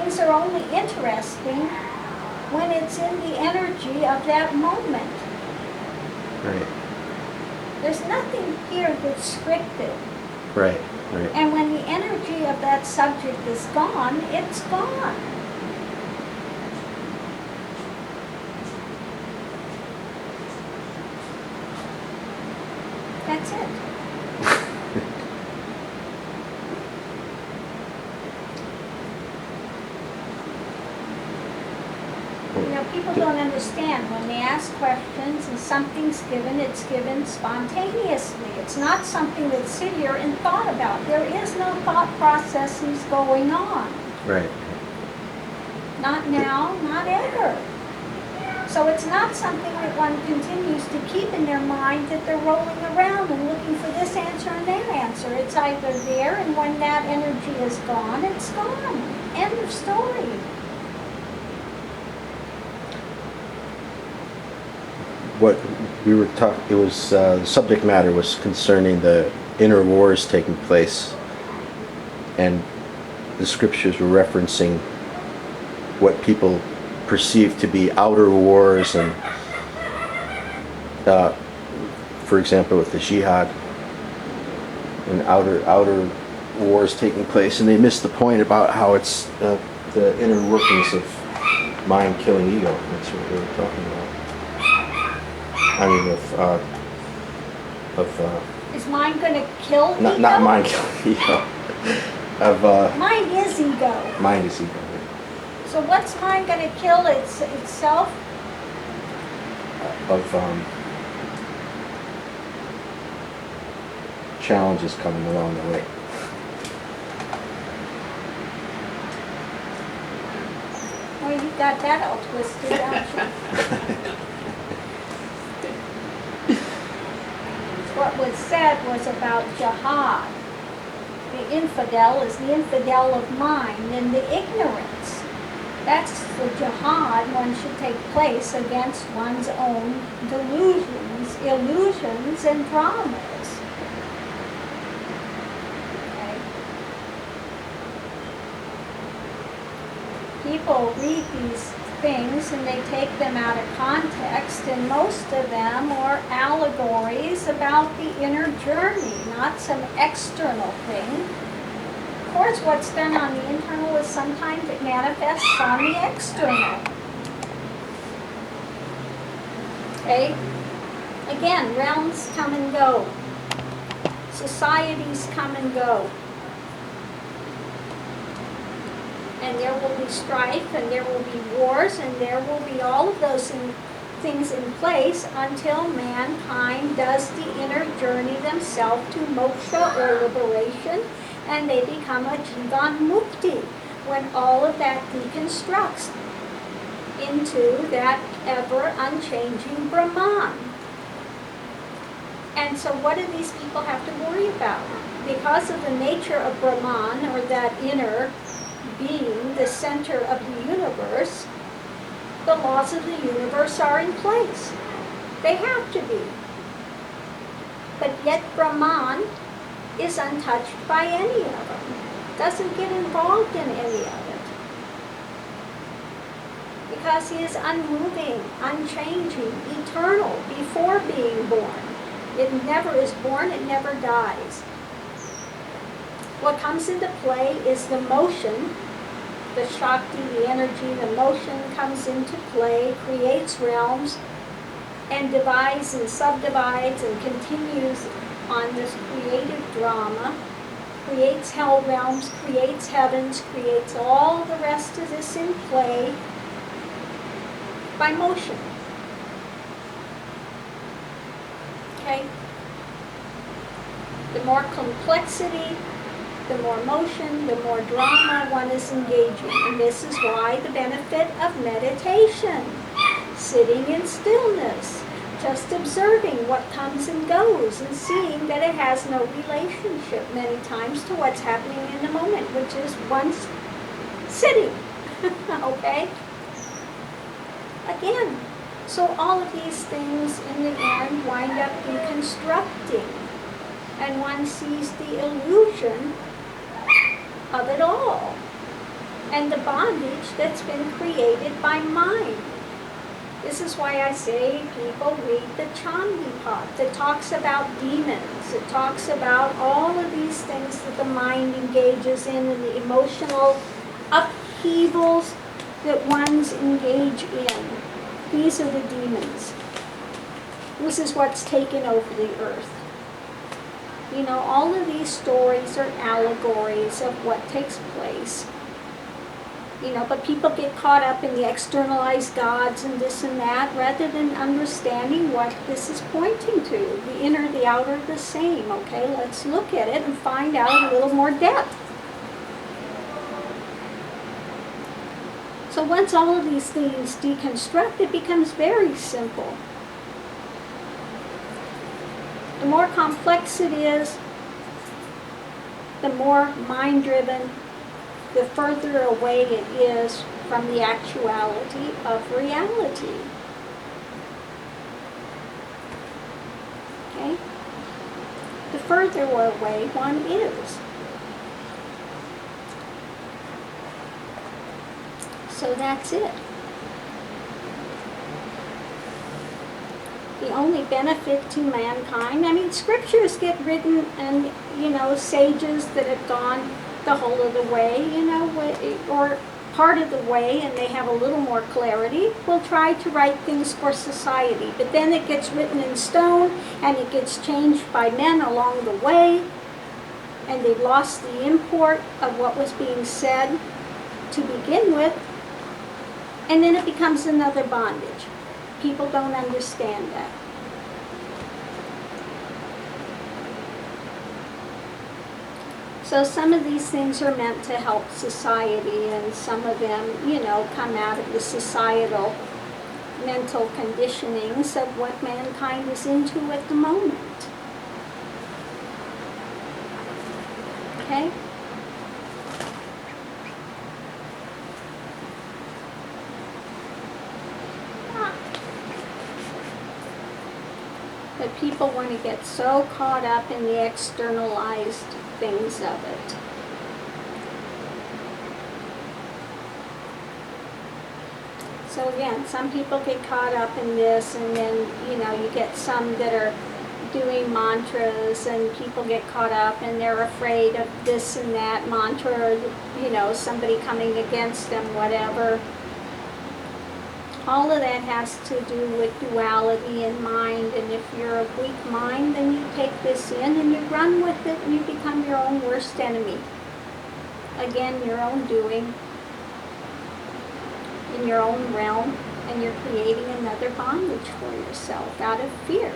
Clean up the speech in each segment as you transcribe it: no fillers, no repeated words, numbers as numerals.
things are only interesting when it's in the energy of that moment. Right. There's nothing here that's scripted. Right. Right. And when the energy of that subject is gone, it's gone. That's it. You know, people don't understand when they ask questions and something's given, it's given spontaneously. It's not something that's sit here and thought about. There is no thought processes going on. Right. Not now, not ever. So it's not something that one continues to keep in their mind that they're rolling around and looking for this answer and that answer. It's either there, and when that energy is gone, it's gone. End of story. What we were talking, it was the subject matter was concerning the inner wars taking place, and the scriptures were referencing what people perceive to be outer wars, and for example with the Jihad and outer wars taking place, and they missed the point about how it's the inner workings of mind killing ego. That's what we were talking about. I mean, Is mind going to kill ego? not mind killing ego. Mind is ego. Mind is ego. So what's mind going to kill itself? Of challenges coming along the way. Well, you got that all twisted, don't you? What was said was about Jihad. The infidel is the infidel of mind and the ignorance. That's the jihad one should take place against one's own delusions, illusions, and dramas. Okay. People read these things and they take them out of context, and most of them are allegories about the inner journey, not some external thing. Of course, what's done on the internal is sometimes it manifests on the external. Okay? Again, realms come and go. Societies come and go. And there will be strife, and there will be wars, and there will be all of those things in place until mankind does the inner journey themselves to moksha or liberation, and they become a Jivan Mukti, when all of that deconstructs into that ever unchanging Brahman. And so what do these people have to worry about? Because of the nature of Brahman, or that inner being, the center of the universe, the laws of the universe are in place. They have to be. But yet Brahman is untouched by any of them. Doesn't get involved in any of it. Because he is unmoving, unchanging, eternal, before being born. It never is born, it never dies. What comes into play is the motion, the Shakti, the energy, the motion comes into play, creates realms, and divides and subdivides and continues on this creative drama, creates hell realms, creates heavens, creates all the rest of this in play by motion. Okay? The more complexity, the more motion, the more drama one is engaging. And this is why the benefit of meditation, sitting in stillness, just observing what comes and goes and seeing that it has no relationship many times to what's happening in the moment, which is one's sitting. Okay? Again, so all of these things in the end wind up deconstructing, and one sees the illusion of it all. and the bondage that's been created by mind. This is why I say people read the Chandipad that talks about demons. It talks about all of these things that the mind engages in and the emotional upheavals that ones engage in. These are the demons. This is what's taken over the earth. You know, all of these stories are allegories of what takes place. You know, but people get caught up in the externalized gods and this and that rather than understanding what this is pointing to. The inner, the outer, the same. Okay, let's look at it and find out a little more depth. So once all of these things deconstruct, it becomes very simple. The more complex it is, the more mind-driven, the further away it is from the actuality of reality. Okay? The further away one is. So that's it. The only benefit to mankind, I mean, scriptures get written and, you know, sages that have gone the whole of the way, you know, or part of the way, and they have a little more clarity, will try to write things for society. But then it gets written in stone, and it gets changed by men along the way, and they've lost the import of what was being said to begin with, and then it becomes another bondage. People don't understand that. So some of these things are meant to help society, and some of them, you know, come out of the societal mental conditionings of what mankind is into at the moment. Okay? But people want to get so caught up in the externalized things of it. So again, some people get caught up in this, and then, you know, you get some that are doing mantras, and people get caught up and they're afraid of this and that mantra, or, you know, somebody coming against them, whatever. All of that has to do with duality in mind, and if you're a weak mind, then you take this in and you run with it, and you become your own worst enemy. Again, your own doing, in your own realm, and you're creating another bondage for yourself out of fear.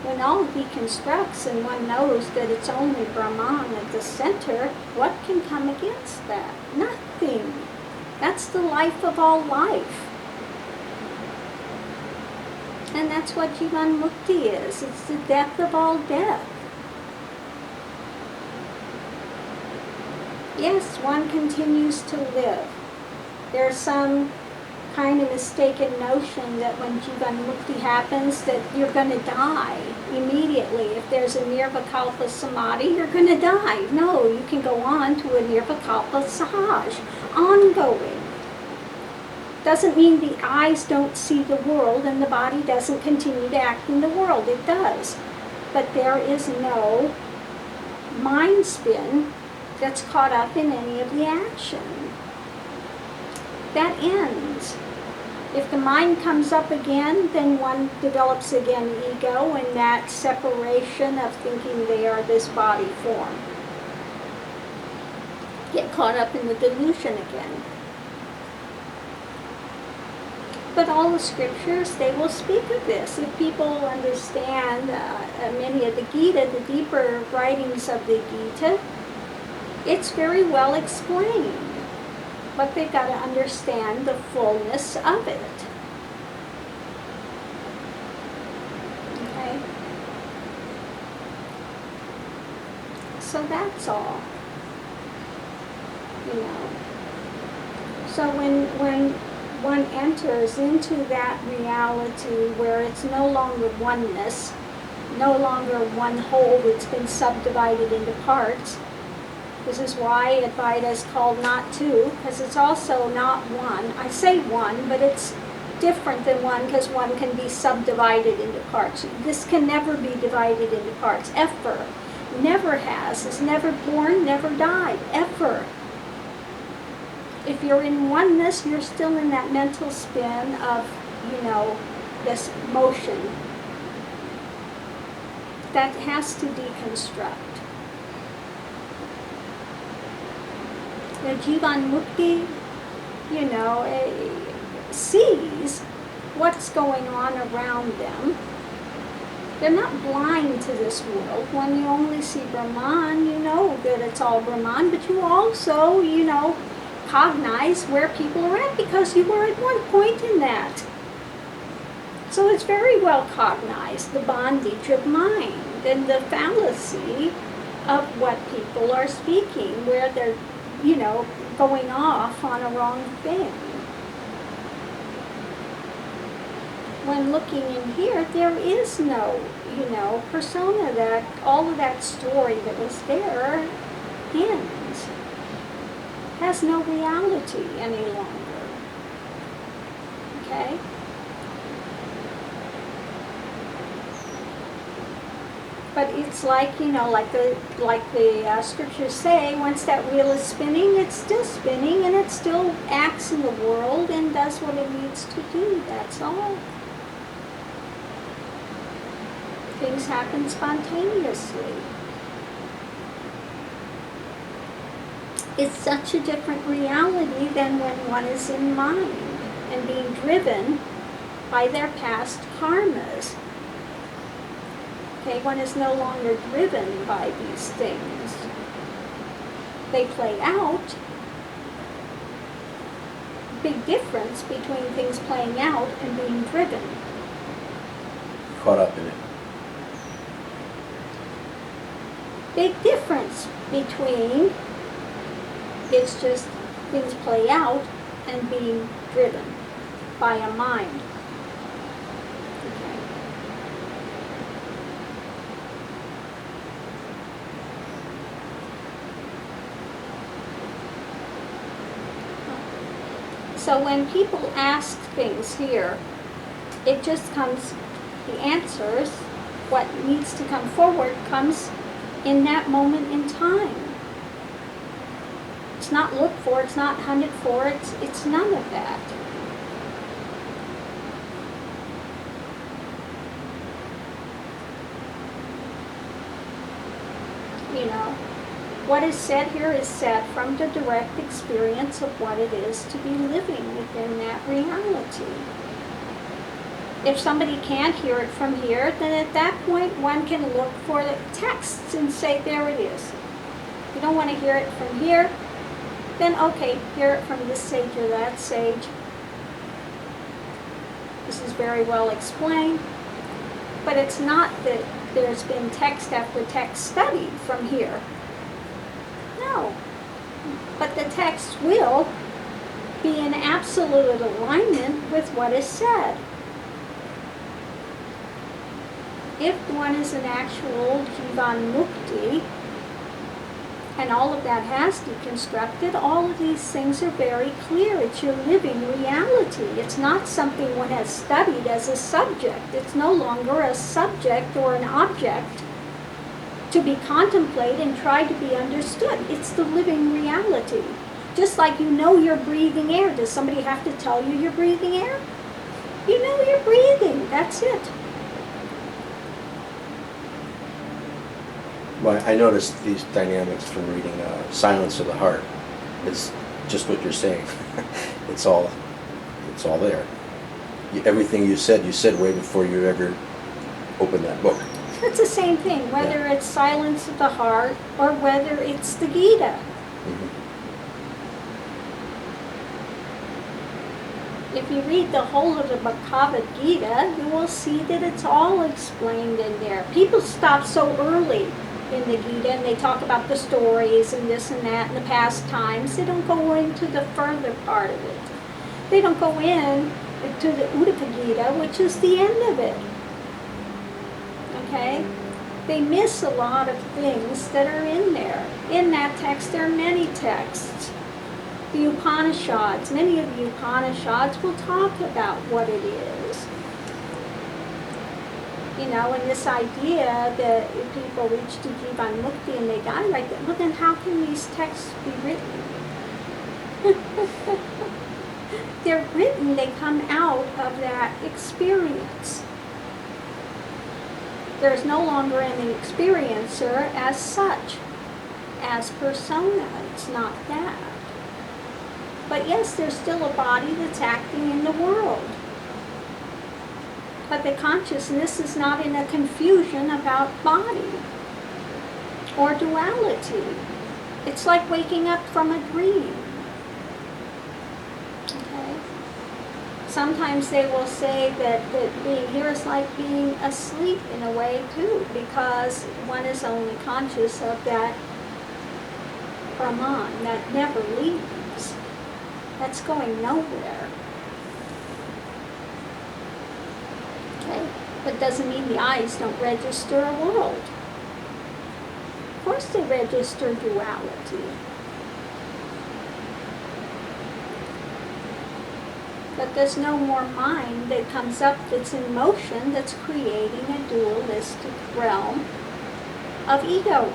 When all deconstructs and one knows that it's only Brahman at the center, what can come against that? Nothing. That's the life of all life. And that's what Jivan Mukti is. It's the death of all death. Yes, one continues to live. There's some kind of mistaken notion that when Jivan Mukti happens that you're going to die immediately. If there's a Nirvikalpa Samadhi, you're going to die. No, you can go on to a Nirvikalpa Sahaj, ongoing. Doesn't mean the eyes don't see the world and the body doesn't continue to act in the world. It does. But there is no mind spin that's caught up in any of the action. That ends. If the mind comes up again, then one develops again ego and that separation of thinking they are this body form. Get caught up in the delusion again. But all the scriptures, they will speak of this. If people understand many of the Gita, the deeper writings of the Gita, it's very well explained. But they've got to understand the fullness of it. Okay? So that's all. You know. So when one enters into that reality where it's no longer oneness, no longer one whole that's been subdivided into parts, This is why Advaita is called not two, because it's also not one. I say one, but it's different than one because one can be subdivided into parts. This can never be divided into parts, ever. Never has. Is never born, never died, ever. If you're in oneness, you're still in that mental spin of, this motion. That has to deconstruct. The Jivan Mukti, sees what's going on around them. They're not blind to this world. When you only see Brahman, you know that it's all Brahman, but you also, cognize where people are at because you were at one point in that. So it's very well cognized, the bondage of mind and the fallacy of what people are speaking, where they're, going off on a wrong thing. When looking in here, there is no, persona that all of that story that was there ends. Has no reality any longer. Okay? But it's like, like the scriptures say, once that wheel is spinning, it's still spinning and it still acts in the world and does what it needs to do. That's all. Things happen spontaneously. It's such a different reality than when one is in mind and being driven by their past karmas. Okay, one is no longer driven by these things. They play out. Big difference between things playing out and being driven. Caught up in it. Big difference between it's just things play out and being driven by a mind. Okay. So when people ask things here, it just comes, the answers, what needs to come forward comes in that moment in time. It's not looked for, it's not hunted for, it's none of that. What is said here is said from the direct experience of what it is to be living within that reality. If somebody can't hear it from here, then at that point one can look for the texts and say, there it is. If you don't want to hear it from here, then okay, hear it from this sage or that sage. This is very well explained. But it's not that there's been text after text studied from here. No. But the text will be in absolute alignment with what is said. If one is an actual Jivan Mukti, and all of that has deconstructed, all of these things are very clear. It's your living reality. It's not something one has studied as a subject. It's no longer a subject or an object to be contemplated and tried to be understood. It's the living reality. Just like you're breathing air. Does somebody have to tell you you're breathing air? You know you're breathing. That's it. Well, I noticed these dynamics from reading Silence of the Heart. It's just what you're saying. It's all there. Everything you said way before you ever opened that book. It's the same thing, whether it's Silence of the Heart or whether it's the Gita. Mm-hmm. If you read the whole of the Bhagavad Gita, you will see that it's all explained in there. People stop so early in the Gita and they talk about the stories and this and that and the past times. They don't go into the further part of it. They don't go in to the Uddhava Gita, which is the end of it. Okay? They miss a lot of things that are in there. In that text, there are many texts. The Upanishads, many of the Upanishads will talk about what it is. You know, and this idea that if people reach to Jivan Mukti and they die right there, well then how can these texts be written? They're written, they come out of that experience. There's no longer any experiencer as such, as persona. It's not that. But yes, there's still a body that's acting in the world. But the consciousness is not in a confusion about body or duality. It's like waking up from a dream. Okay? Sometimes they will say that being here is like being asleep in a way too, because one is only conscious of that Brahman that never leaves. That's going nowhere. Okay? But doesn't mean the eyes don't register a world. Of course they register duality. But there's no more mind that comes up that's in motion that's creating a dualistic realm of ego.